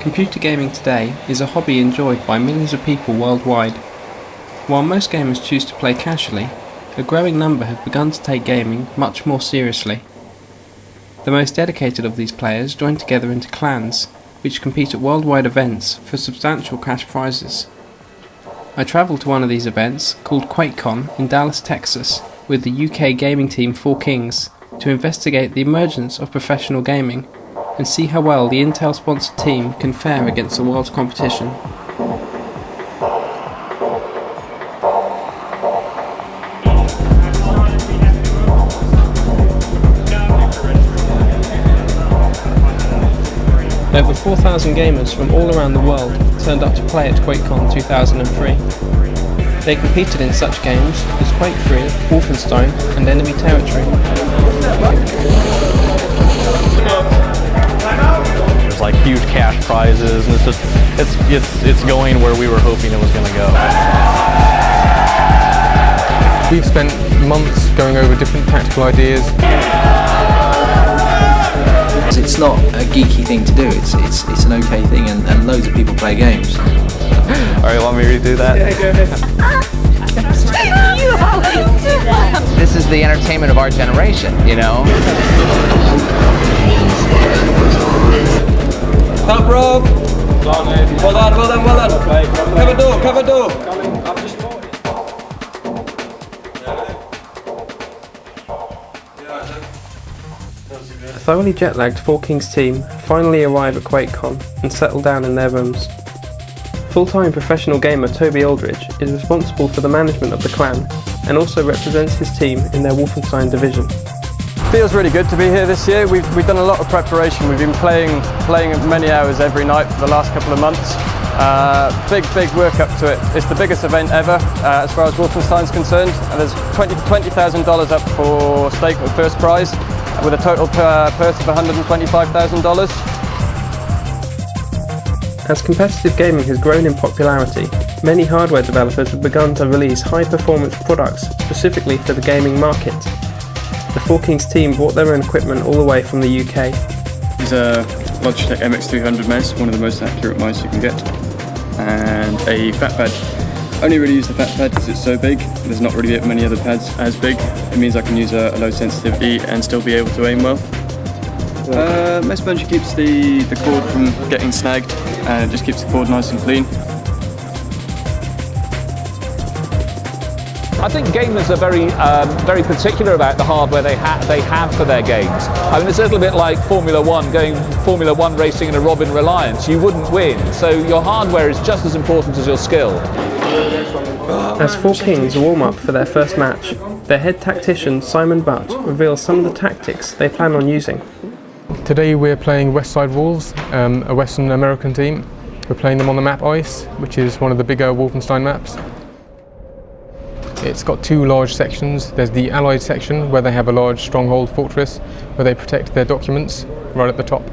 Computer gaming today is a hobby enjoyed by millions of people worldwide. While most gamers choose to play casually, a growing number have begun to take gaming much more seriously. The most dedicated of these players join together into clans, which compete at worldwide events for substantial cash prizes. I travelled to one of these events, called QuakeCon in Dallas, Texas, with the UK gaming team 4 Kings, to investigate the emergence of professional gaming and see how well the Intel-sponsored team can fare against the world's competition. Over 4,000 gamers from all around the world turned up to play at QuakeCon 2003. They competed in such games as Quake 3, Wolfenstein and Enemy Territory. There's like huge cash prizes, and it's going where we were hoping it was going to go. We've spent months going over different tactical ideas. It's not a geeky thing to do, it's an okay thing, and loads of people play games. Alright, want me to redo that? Yeah, go ahead. You always do that. This is the entertainment of our generation, you know? Top rope! Well done. Cover door. A thoroughly jet-lagged 4 Kings team finally arrive at QuakeCon and settle down in their rooms. Full-time professional gamer Toby Aldridge is responsible for the management of the clan and also represents his team in their Wolfenstein division. Feels really good to be here this year. We've done a lot of preparation. We've been playing many hours every night for the last couple of months. Big work up to it. It's the biggest event ever as far as Wolfenstein's concerned. And there's $20,000 up for stake for first prize, with a total purse of $125,000. As competitive gaming has grown in popularity, many hardware developers have begun to release high-performance products specifically for the gaming market. The 4 Kings team brought their own equipment all the way from the UK. It's a Logitech MX300 mouse, one of the most accurate mice you can get, and a fat pad. I only really use the fat pad because it's so big. There's not really many other pads as big. It means I can use a low sensitivity and still be able to aim well. Mesh Bungee keeps the cord from getting snagged, and it just keeps the cord nice and clean. I think gamers are very particular about the hardware they have for their games. I mean, it's a little bit like Formula One, going Formula One racing in a Robin Reliance. You wouldn't win, so your hardware is just as important as your skill. As 4 Kings warm up for their first match, their head tactician Simon Butt reveals some of the tactics they plan on using. Today we're playing Westside Wolves, a Western American team. We're playing them on the map Ice, which is one of the bigger Wolfenstein maps. It's got 2 large sections. There's the Allied section, where they have a large stronghold fortress, where they protect their documents, right at the top.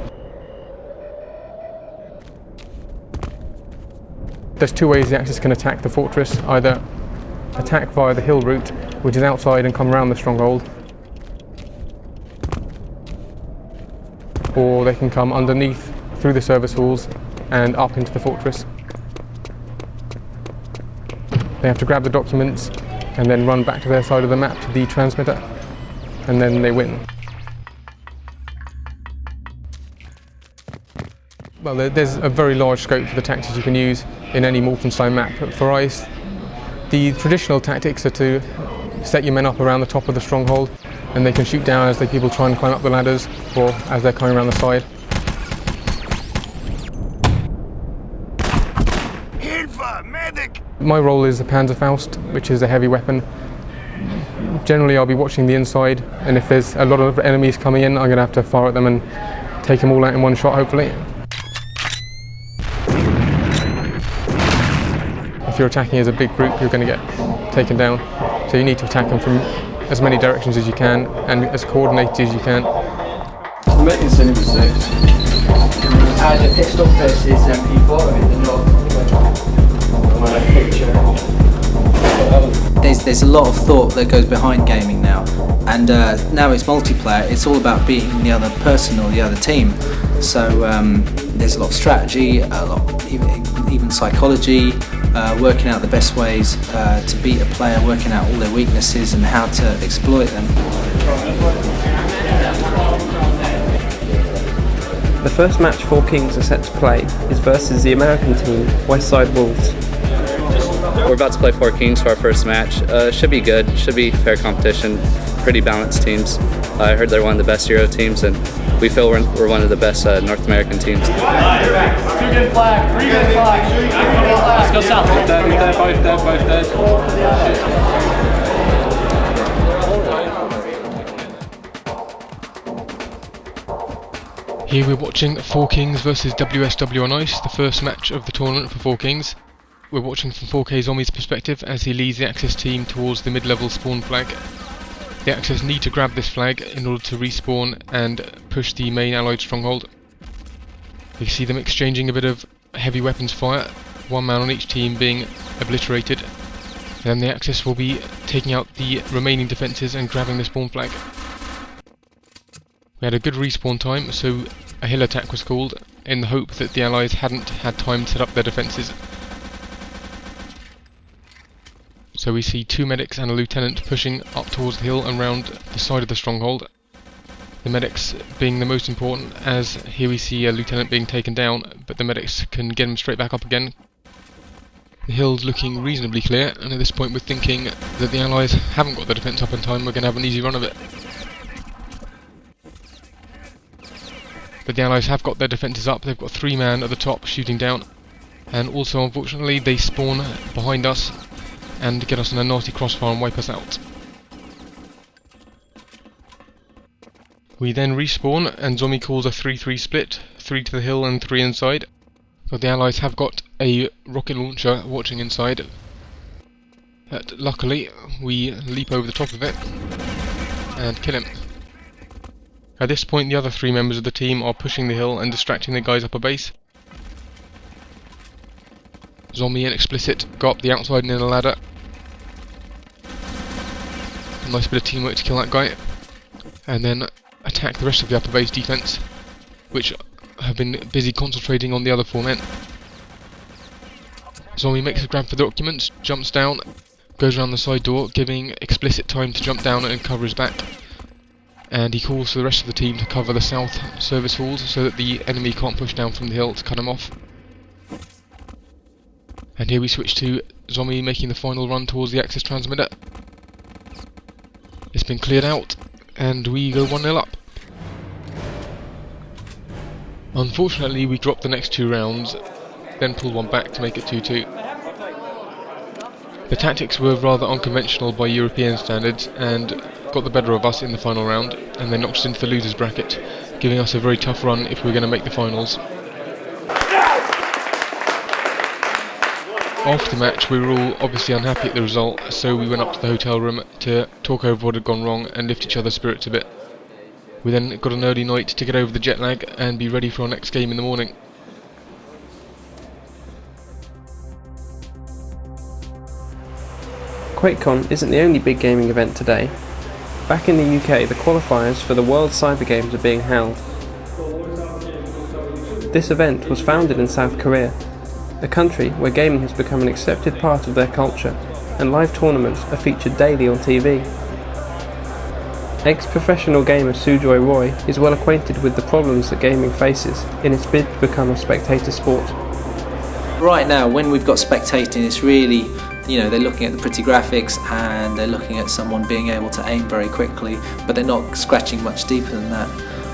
There's 2 ways the Axis can attack the fortress: either attack via the hill route, which is outside and come around the stronghold, or they can come underneath through the service halls and up into the fortress. They have to grab the documents and then run back to their side of the map to the transmitter, and then they win. Well, there's a very large scope for the tactics you can use in any Wolfenstein map. But for Ice, the traditional tactics are to set your men up around the top of the stronghold, and they can shoot down as the people try and climb up the ladders, or as they're coming around the side. My role is the Panzerfaust, which is a heavy weapon. Generally I'll be watching the inside, and if there's a lot of enemies coming in, I'm going to have to fire at them and take them all out in one shot, hopefully. If you're attacking as a big group, you're going to get taken down. So you need to attack them from as many directions as you can, and as coordinated as you can. I'm making cinema 6. The pistol first is MP4 in the north. There's a lot of thought that goes behind gaming now, and now it's multiplayer. It's all about beating the other person or the other team. So There's a lot of strategy, a lot, even psychology, working out the best ways to beat a player, working out all their weaknesses and how to exploit them. The first match Four Kings are set to play is versus the American team, Westside Wolves. We're about to play Four Kings for our first match. Should be good, should be fair competition, pretty balanced teams. I heard they're one of the best Euro teams, and we feel we're one of the best North American teams. 2 good flag, 3 good flag. Let's go south. Both dead. Here we're watching Four Kings versus WSW on Ice, the first match of the tournament for Four Kings. We're watching from 4K Zombie's perspective as he leads the Axis team towards the mid-level spawn flag. The Axis need to grab this flag in order to respawn and push the main allied stronghold. We see them exchanging a bit of heavy weapons fire, one man on each team being obliterated. Then the Axis will be taking out the remaining defences and grabbing the spawn flag. We had a good respawn time, so a hill attack was called in the hope that the allies hadn't had time to set up their defences. So we see 2 medics and a lieutenant pushing up towards the hill and round the side of the stronghold. The medics being the most important, as here we see a lieutenant being taken down, but the medics can get him straight back up again. The hill's looking reasonably clear, and at this point we're thinking that the allies haven't got the defence up in time, we're going to have an easy run of it. But the allies have got their defences up, they've got 3 men at the top shooting down, and also unfortunately they spawn behind us and get us in a nasty crossfire and wipe us out. We then respawn and Zombie calls a 3-3 split, 3 to the hill and 3 inside. But the allies have got a rocket launcher watching inside. But luckily we leap over the top of it and kill him. At this point the other 3 members of the team are pushing the hill and distracting the guys up a base. Zombie and Explicit go up the outside near the ladder. A nice bit of teamwork to kill that guy. And then attack the rest of the upper base defense, which have been busy concentrating on the other 4 men. Zombie makes a grab for the documents, jumps down, goes around the side door, giving Explicit time to jump down and cover his back. And he calls for the rest of the team to cover the south service halls so that the enemy can't push down from the hill to cut him off. And here we switch to Zombie making the final run towards the Axis transmitter. It's been cleared out, and we go 1-0 up. Unfortunately, we dropped the next 2 rounds, then pulled one back to make it 2-2. The tactics were rather unconventional by European standards, and got the better of us in the final round, and they knocked us into the losers bracket, giving us a very tough run if we were going to make the finals. After the match we were all obviously unhappy at the result, so we went up to the hotel room to talk over what had gone wrong and lift each other's spirits a bit. We then got an early night to get over the jet lag and be ready for our next game in the morning. QuakeCon isn't the only big gaming event today. Back in the UK, the qualifiers for the World Cyber Games are being held. This event was founded in South Korea, a country where gaming has become an accepted part of their culture, and live tournaments are featured daily on TV. Ex-professional gamer Sujoy Roy is well acquainted with the problems that gaming faces in its bid to become a spectator sport. Right now, when we've got spectating, it's really, they're looking at the pretty graphics and they're looking at someone being able to aim very quickly, but they're not scratching much deeper than that.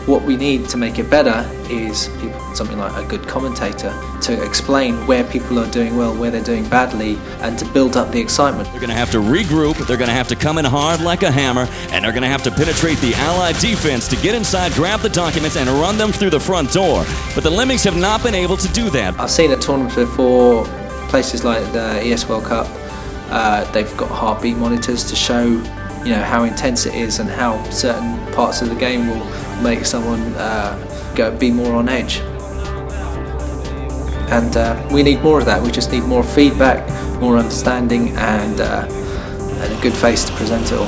What we need to make it better is something like a good commentator to explain where people are doing well, where they're doing badly, and to build up the excitement. They're going to have to regroup, they're going to have to come in hard like a hammer, and they're going to have to penetrate the Allied defense to get inside, grab the documents, and run them through the front door. But the Lemmings have not been able to do that. I've seen at tournaments before, places like the ES World Cup, they've got heartbeat monitors to show how intense it is and how certain parts of the game will make someone be more on edge. And we need more of that. We just need more feedback, more understanding, and a good face to present it all.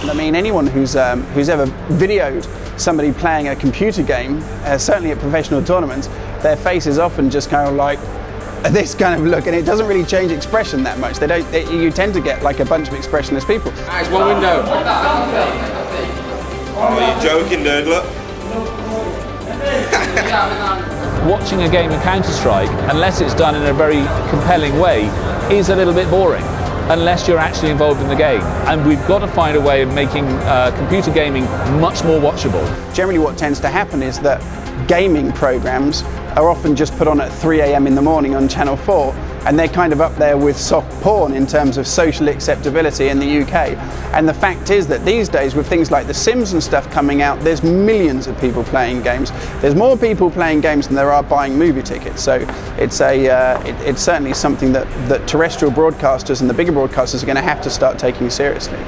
I mean, anyone who's ever videoed somebody playing a computer game, certainly at professional tournaments, their face is often just kind of like this kind of look, and it doesn't really change expression that much. You tend to get like a bunch of expressionless people. Nice, one window. Oh, you're joking, dude, look. Watching a game of Counter-Strike, unless it's done in a very compelling way, is a little bit boring, unless you're actually involved in the game. And we've got to find a way of making computer gaming much more watchable. Generally what tends to happen is that gaming programs are often just put on at 3 a.m. in the morning on Channel 4, and they're kind of up there with soft porn in terms of social acceptability in the UK. And the fact is that these days, with things like The Sims and stuff coming out, there's millions of people playing games. There's more people playing games than there are buying movie tickets. So it's certainly something that terrestrial broadcasters and the bigger broadcasters are going to have to start taking seriously.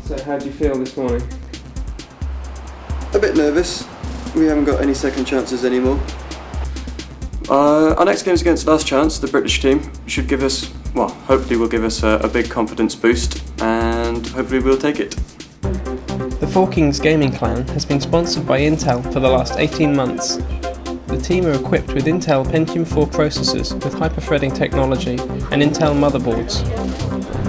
So how do you feel this morning? A bit nervous. We haven't got any second chances anymore. Our next game is against Last Chance, the British team. Should give us, well, hopefully will give us a big confidence boost, and hopefully we'll take it. The Four Kings gaming clan has been sponsored by Intel for the last 18 months. The team are equipped with Intel Pentium 4 processors with hyperthreading technology and Intel motherboards.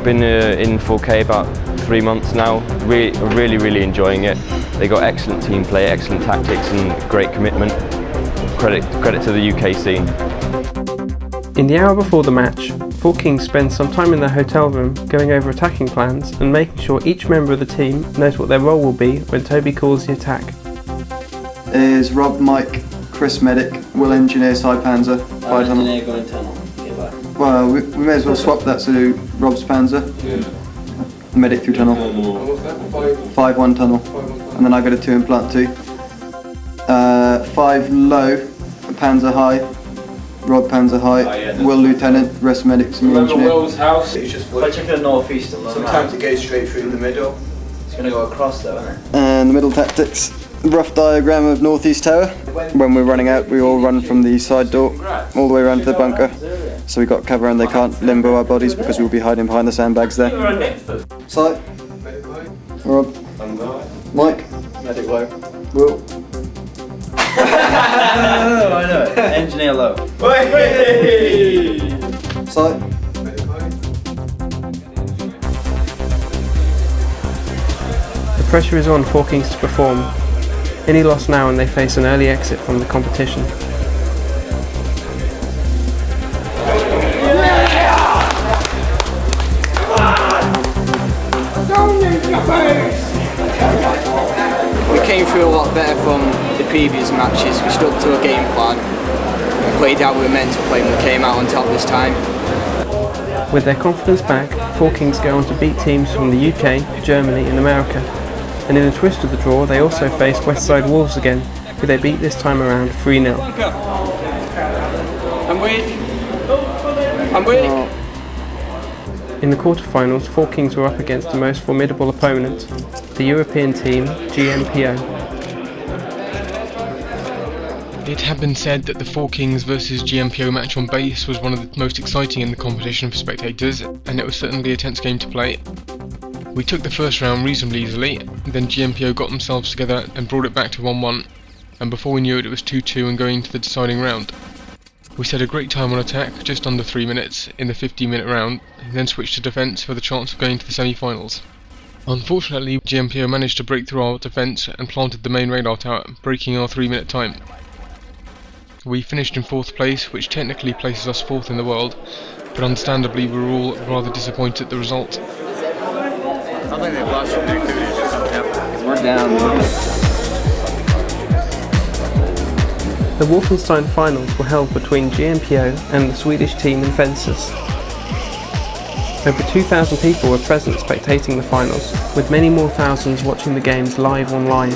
Been in 4K about 3 months now, really enjoying it. They got excellent team play, excellent tactics and great commitment. Credit to the UK scene. In the hour before the match, Four Kings spend some time in their hotel room going over attacking plans and making sure each member of the team knows what their role will be when Toby calls the attack. Is Rob, Mike, Chris Medic, Will Engineer, Side Panzer, Fire Tunnel. Engineer going tunnel. Well, we may as well swap that to Rob's Panzer. Yeah. Medic through tunnel. 5-1 tunnel. And then I go to 2 implant 2. 5 low, Panzer high, Rob Panzer high, Will Lieutenant, rest medics and Remember engineer. Will's house? It's just if I check the northeast alone. Sometimes it goes straight through the middle. It's going to go across though, isn't it? And the middle tactics, rough diagram of northeast tower. When we're running out, we all run from the side door all the way around to the bunker. So we got cover and they can't limbo our bodies because we'll be hiding behind the sandbags there. Side. Rob. Mike. Medic low. Will. No, I know it. Engineer low. Side. The pressure is on Four Kings to perform. Any loss now and they face an early exit from the competition. We came through a lot better from the previous matches. We stuck to a game plan and played how we were meant to play and we came out on top this time. With their confidence back, Four Kings go on to beat teams from the UK, Germany and America. And in a twist of the draw, they also faced Westside Wolves again, who they beat this time around 3-0. I'm weak. I'm weak. In the quarterfinals, Four Kings were up against the most formidable opponent, the European team GMPO. It had been said that the Four Kings versus GMPO match on Bysshe was one of the most exciting in the competition for spectators, and it was certainly a tense game to play. We took the first round reasonably easily, then GMPO got themselves together and brought it back to 1-1, and before we knew it, it was 2-2 and going to the deciding round. We set a great time on attack, just under 3 minutes, in the 15-minute round, and then switched to defence for the chance of going to the semi-finals. Unfortunately, GMPO managed to break through our defence and planted the main radar tower, breaking our 3-minute time. We finished in 4th place, which technically places us 4th in the world, but understandably we were all rather disappointed at the result. I think they've lost some activities. We're down. The Wolfenstein finals were held between GMPO and the Swedish team in Fences. Over 2,000 people were present spectating the finals, with many more thousands watching the games live online.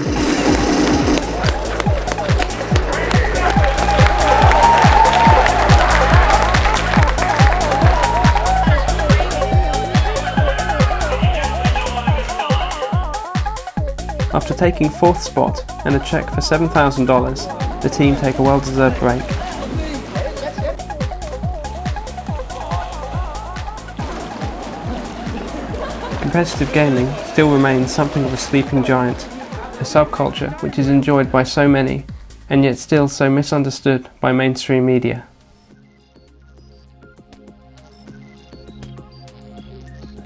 After taking 4th spot and a cheque for $7,000, the team take a well-deserved break. competitive gaming still remains something of a sleeping giant, a subculture which is enjoyed by so many and yet still so misunderstood by mainstream media.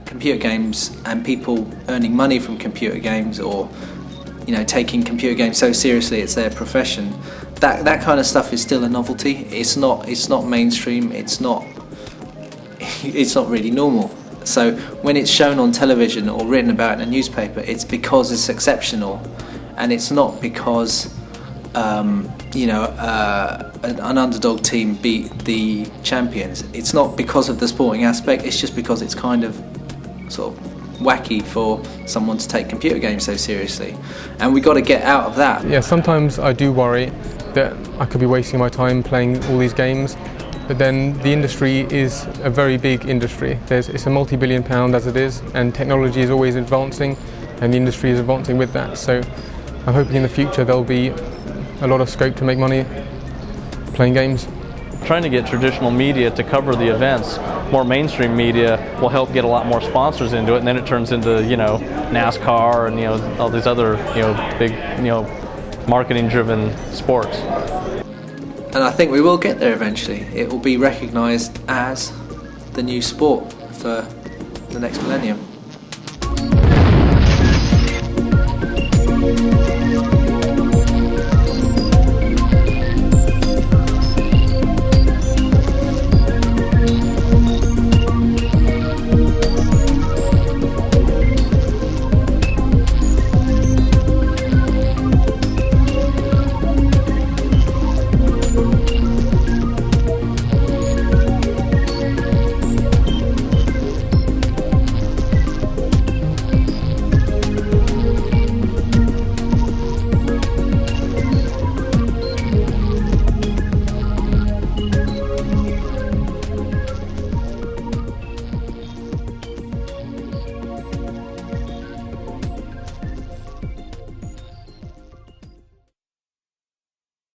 Computer games and people earning money from computer games, or taking computer games so seriously it's their profession, that kind of stuff is still a novelty. It's not mainstream. It's not really normal. So when it's shown on television or written about in a newspaper, it's because it's exceptional, and it's not because an underdog team beat the champions. It's not because of the sporting aspect. It's just because it's kind of sort of wacky for someone to take computer games so seriously, and we got to get out of that. Yeah, sometimes I do worry that I could be wasting my time playing all these games, but then the industry is a very big industry. It's a multi-billion pound as it is, and technology is always advancing, and the industry is advancing with that. So I'm hoping in the future there'll be a lot of scope to make money playing games. Trying to get traditional media to cover the events, more mainstream media will help get a lot more sponsors into it, and then it turns into NASCAR and all these other big marketing-driven sports. And I think we will get there eventually. It will be recognised as the new sport for the next millennium.